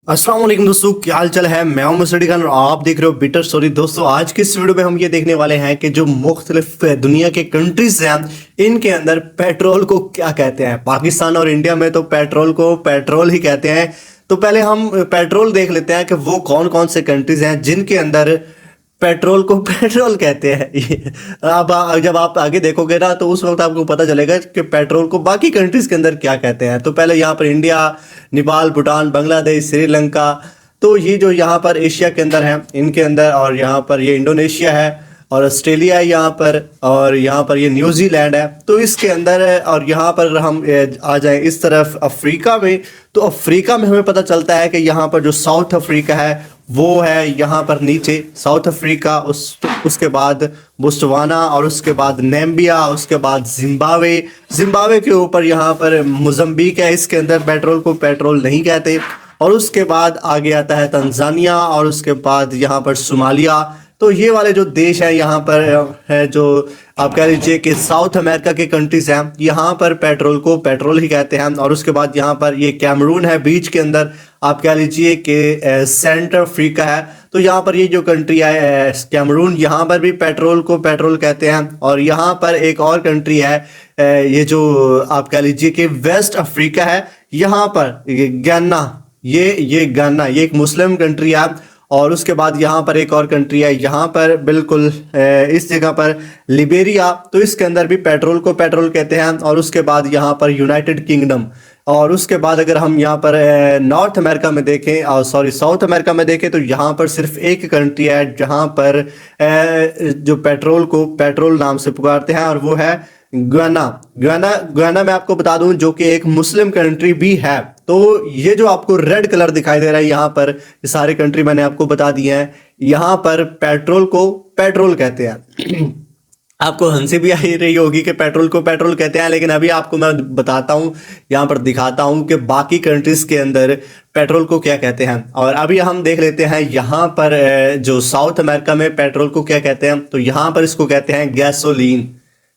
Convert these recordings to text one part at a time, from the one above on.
अस्सलाम वालेकुम दोस्तों, क्या हाल चाल है। मैं हूं मुस्टडी खान और आप देख रहे हो बिटर स्टोरी। दोस्तों, आज की इस वीडियो में हम ये देखने वाले हैं कि जो मुख्तलिफ दुनिया के कंट्रीज हैं इनके अंदर पेट्रोल को क्या कहते हैं। पाकिस्तान और इंडिया में तो पेट्रोल को पेट्रोल ही कहते हैं। तो पहले हम पेट्रोल देख लेते हैं कि वो कौन कौन से कंट्रीज हैं जिनके अंदर पेट्रोल को पेट्रोल कहते हैं। अब जब आप आगे देखोगे ना तो उस वक्त आपको पता चलेगा कि पेट्रोल को बाकी कंट्रीज के अंदर क्या कहते हैं। तो पहले यहाँ पर इंडिया, नेपाल, भूटान, बांग्लादेश, श्रीलंका, तो ये जो यहाँ पर एशिया के अंदर है इनके अंदर, और यहाँ पर ये इंडोनेशिया है और ऑस्ट्रेलिया है यहाँ पर, और यहाँ पर ये न्यूजीलैंड है। तो इसके अंदर है। और यहाँ पर हम आ जाएं इस तरफ अफ्रीका में, तो अफ्रीका में हमें पता चलता है कि यहाँ पर जो साउथ अफ्रीका है वो है यहाँ पर नीचे साउथ अफ्रीका, उसके बाद बोस्टवाना, और उसके बाद नाम्बिया, उसके बाद जिम्बाब्वे के ऊपर यहाँ पर मोज़म्बिक है। इसके अंदर पेट्रोल को पेट्रोल नहीं कहते। और उसके बाद आगे आता है तंजानिया, और उसके बाद यहाँ पर सोमालिया। तो ये वाले जो देश हैं यहाँ पर है, जो आप कह लीजिए कि साउथ अमेरिका के कंट्रीज हैं, यहाँ पर पेट्रोल को पेट्रोल ही कहते हैं। और उसके बाद यहाँ पर ये कैमरून है बीच के अंदर, आप कह लीजिए कि सेंट्रल अफ्रीका है। तो यहाँ पर ये जो कंट्री है कैमरून, यहाँ पर भी पेट्रोल को पेट्रोल कहते हैं। और यहाँ पर एक और कंट्री है ये जो आप कह लीजिए कि वेस्ट अफ्रीका है, यहाँ पर गाना, ये गाना, ये एक मुस्लिम कंट्री है। और उसके बाद यहाँ पर एक और कंट्री है, यहाँ पर बिल्कुल इस जगह पर लिबेरिया, तो इसके अंदर भी पेट्रोल को पेट्रोल कहते हैं। और उसके बाद यहाँ पर यूनाइटेड किंगडम। और उसके बाद अगर हम यहाँ पर नॉर्थ अमेरिका में देखें, और सॉरी साउथ अमेरिका में देखें, तो यहाँ पर सिर्फ एक कंट्री है जहाँ पर जो पेट्रोल को पेट्रोल नाम से पुकारते हैं, और वो है गयाना मैं आपको बता दूं जो कि एक मुस्लिम कंट्री भी है। तो ये जो आपको रेड कलर दिखाई दे रहा है यहाँ पर, ये सारे कंट्री मैंने आपको बता दिए हैं। यहाँ पर पेट्रोल को पेट्रोल कहते हैं। आपको हंसी भी आ रही होगी कि पेट्रोल को पेट्रोल कहते हैं, लेकिन अभी आपको मैं बताता हूँ, यहाँ पर दिखाता हूँ कि बाकी कंट्रीज के अंदर पेट्रोल को क्या कहते हैं। और अभी हम देख लेते हैं यहाँ पर जो साउथ अमेरिका में पेट्रोल को क्या कहते हैं। तो यहाँ पर इसको कहते हैं गैसोलीन,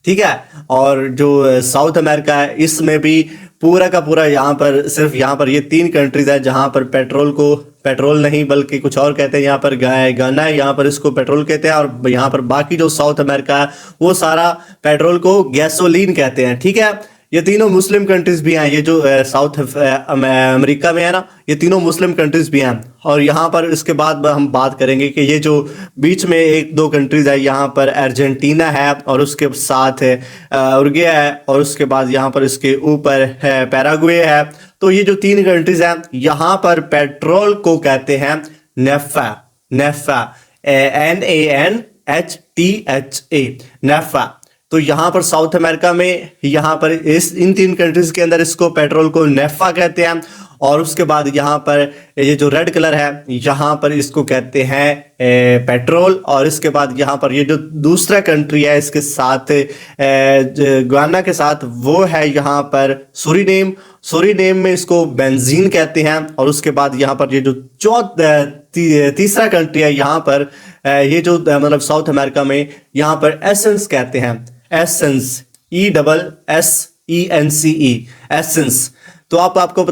ठीक है। और जो साउथ अमेरिका है इसमें भी पूरा का पूरा यहाँ पर सिर्फ यहाँ पर ये तीन कंट्रीज है जहाँ पर पेट्रोल को पेट्रोल नहीं बल्कि कुछ और कहते हैं। यहाँ पर गाना है, यहाँ पर इसको पेट्रोल कहते हैं। और यहाँ पर बाकी जो साउथ अमेरिका है वो सारा पेट्रोल को गैसोलीन कहते हैं, ठीक है। ये तीनों मुस्लिम कंट्रीज भी हैं, ये जो साउथ अमेरिका में है ना, ये तीनों मुस्लिम कंट्रीज भी हैं। और यहाँ पर इसके बाद हम बात करेंगे कि ये जो बीच में एक दो कंट्रीज है, यहाँ पर अर्जेंटीना है, और उसके साथ उरुग्वे है, और उसके बाद यहाँ पर इसके ऊपर है पैराग्वे है। तो ये जो तीन कंट्रीज हैं यहाँ पर पेट्रोल को कहते हैं नेफ्था, NANHTHA, नेफ्था। तो यहाँ पर साउथ अमेरिका में यहाँ पर इन तीन कंट्रीज के अंदर इसको पेट्रोल को नेफ्था कहते हैं। और उसके बाद यहाँ पर ये जो रेड कलर है यहाँ पर इसको कहते हैं पेट्रोल। और इसके बाद यहाँ पर ये जो दूसरा कंट्री है इसके साथ गयाना के साथ, वो है यहाँ पर सूरीनेम में इसको बेंजीन कहते हैं। और उसके बाद यहाँ पर ये जो तीसरा कंट्री है यहाँ पर ये जो मतलब साउथ अमेरिका में यहाँ पर एसेंस कहते हैं, एसेंस, ESSENCE, एसेंस। तो आपको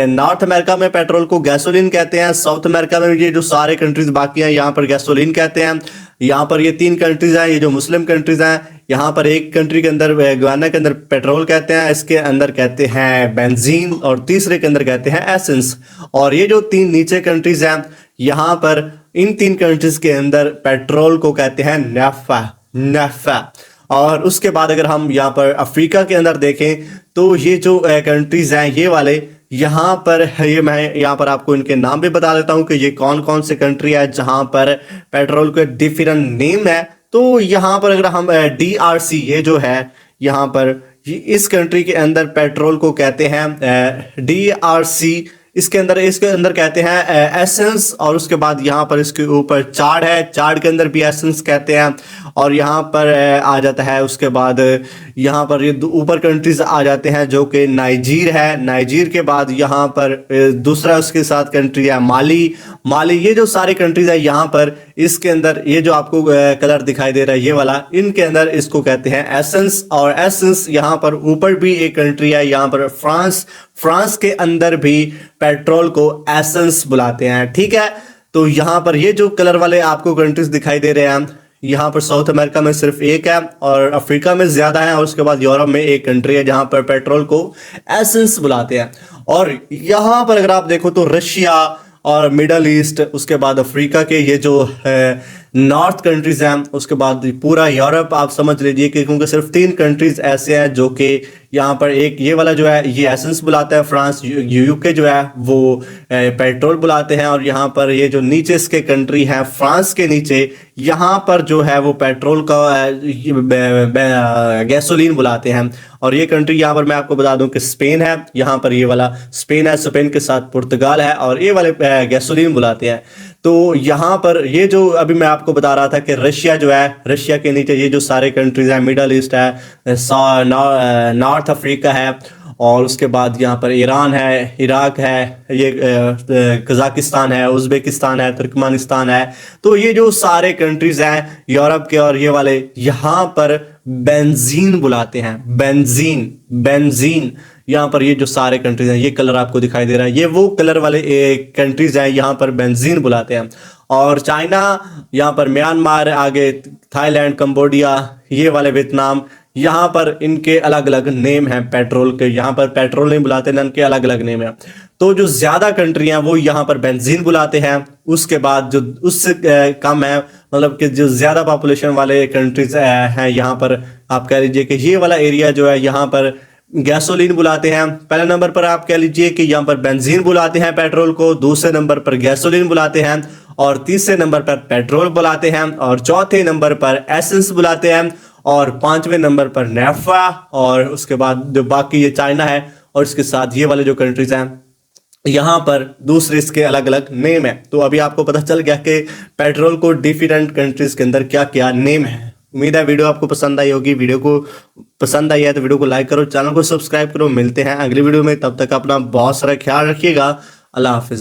नॉर्थ अमेरिका में पेट्रोल को गैसोलीन कहते हैं, साउथ अमेरिका में ये जो सारे कंट्रीज बाकी हैं यहाँ पर गैसोलीन कहते हैं। यहाँ पर ये तीन कंट्रीज हैं, ये जो मुस्लिम कंट्रीज हैं, यहाँ पर एक कंट्री के अंदर गयाना के अंदर पेट्रोल कहते हैं, इसके अंदर कहते हैं बेंजीन, और तीसरे के अंदर कहते हैं एसेंस। और ये जो तीन नीचे कंट्रीज हैं यहाँ पर इन तीन कंट्रीज के अंदर पेट्रोल को कहते हैं नेफ्था। और उसके बाद अगर हम यहाँ पर अफ्रीका के अंदर देखें तो ये जो कंट्रीज हैं ये वाले, यहाँ पर ये मैं यहाँ पर आपको इनके नाम भी बता देता हूँ कि ये कौन कौन से कंट्री है जहाँ पर पेट्रोल के डिफरेंट नेम है। तो यहाँ पर अगर हम DRC, ये जो है यहाँ पर इस कंट्री के अंदर पेट्रोल को कहते हैं DRC, इसके अंदर कहते हैं एसेंस। और उसके बाद यहाँ पर इसके ऊपर चाड है, चाड के अंदर भी एसेंस कहते हैं। और यहाँ पर आ जाता है, उसके बाद यहाँ पर ये ऊपर कंट्रीज आ जाते हैं जो कि नाइजीर है, नाइजीर के बाद यहाँ पर दूसरा उसके साथ कंट्री है माली। ये जो सारे कंट्रीज है यहाँ पर इसके अंदर ये जो आपको कलर दिखाई दे रहा है ये वाला, इनके अंदर इसको कहते हैं एसेंस। और एसेंस यहाँ पर ऊपर भी एक कंट्री है, यहाँ पर फ्रांस के अंदर भी पेट्रोल को एसेंस बुलाते हैं, ठीक है। तो यहाँ पर ये जो कलर वाले आपको कंट्रीज दिखाई दे रहे हैं, यहाँ पर साउथ अमेरिका में सिर्फ एक है और अफ्रीका में ज्यादा है, और उसके बाद यूरोप में एक कंट्री है जहां पर पेट्रोल को एसेंस बुलाते हैं। और यहाँ पर अगर आप देखो तो रशिया और मिडल ईस्ट, उसके बाद अफ्रीका के ये जो नॉर्थ कंट्रीज हैं, उसके बाद पूरा यूरोप आप समझ लीजिए कि क्योंकि सिर्फ 3 कंट्रीज ऐसे हैं जो कि यहाँ पर, एक ये वाला जो है ये एसेंस बुलाता है, फ्रांस, यूके जो है वो पेट्रोल बुलाते हैं, और यहाँ पर ये जो नीचे इसके कंट्री है फ्रांस के नीचे, यहाँ पर जो है वो पेट्रोल का गैसोलीन बुलाते हैं। और ये कंट्री यहाँ पर मैं आपको बता दूं कि स्पेन है, यहाँ पर ये वाला स्पेन है, स्पेन के साथ पुर्तगाल है, और ये वाले गैसोलीन बुलाते हैं। तो यहाँ पर ये जो अभी मैं आपको बता रहा था कि रशिया जो है, रशिया के नीचे ये जो सारे कंट्रीज हैं, मिडल ईस्ट है, नॉर्थ अफ्रीका है, और उसके बाद यहाँ पर ईरान है, इराक है, ये कजाकिस्तान है, उज़्बेकिस्तान है, तुर्कमेनिस्तान है। तो ये जो सारे कंट्रीज हैं यूरोप के, और ये वाले यहाँ पर बेंजीन बुलाते हैं, बेंजीन। यहाँ पर ये जो सारे कंट्रीज हैं, ये कलर आपको दिखाई दे रहा है, ये वो कलर वाले कंट्रीज हैं, यहाँ पर बेंजीन बुलाते हैं। और चाइना, यहाँ पर म्यांमार, आगे थाईलैंड, कंबोडिया, ये वाले वियतनाम, यहाँ पर इनके अलग अलग नेम हैं पेट्रोल के, यहाँ पर पेट्रोल नहीं बुलाते ना, इनके अलग अलग नेम हैं। तो जो ज्यादा कंट्री हैं वो यहाँ पर बेंजीन बुलाते हैं। उसके बाद जो उससे कम है, मतलब कि जो ज्यादा पॉपुलेशन वाले कंट्रीज हैं, यहाँ पर आप कह लीजिए कि ये वाला एरिया जो है, यहाँ पर गैसोलीन बुलाते हैं। पहले नंबर पर आप कह लीजिए कि यहाँ पर बेंजीन बुलाते हैं पेट्रोल को, दूसरे नंबर पर गैसोलीन बुलाते हैं, और तीसरे नंबर पर पेट्रोल बुलाते हैं, और चौथे नंबर पर एसेंस बुलाते हैं, और 5वें नंबर पर नेफ्टा, और उसके बाद जो बाकी ये चाइना है, और इसके साथ ये वाले जो कंट्रीज हैं, यहाँ पर दूसरे इसके अलग अलग नेम है। तो अभी आपको पता चल गया कि पेट्रोल को डिफरेंट कंट्रीज के अंदर क्या क्या नेम है। उम्मीद है वीडियो आपको पसंद आई होगी। वीडियो को पसंद आई है तो वीडियो को लाइक करो, चैनल को सब्सक्राइब करो। मिलते हैं अगली वीडियो में, तब तक अपना बहुत सारा ख्याल रखिएगा। अल्लाह हाफिज।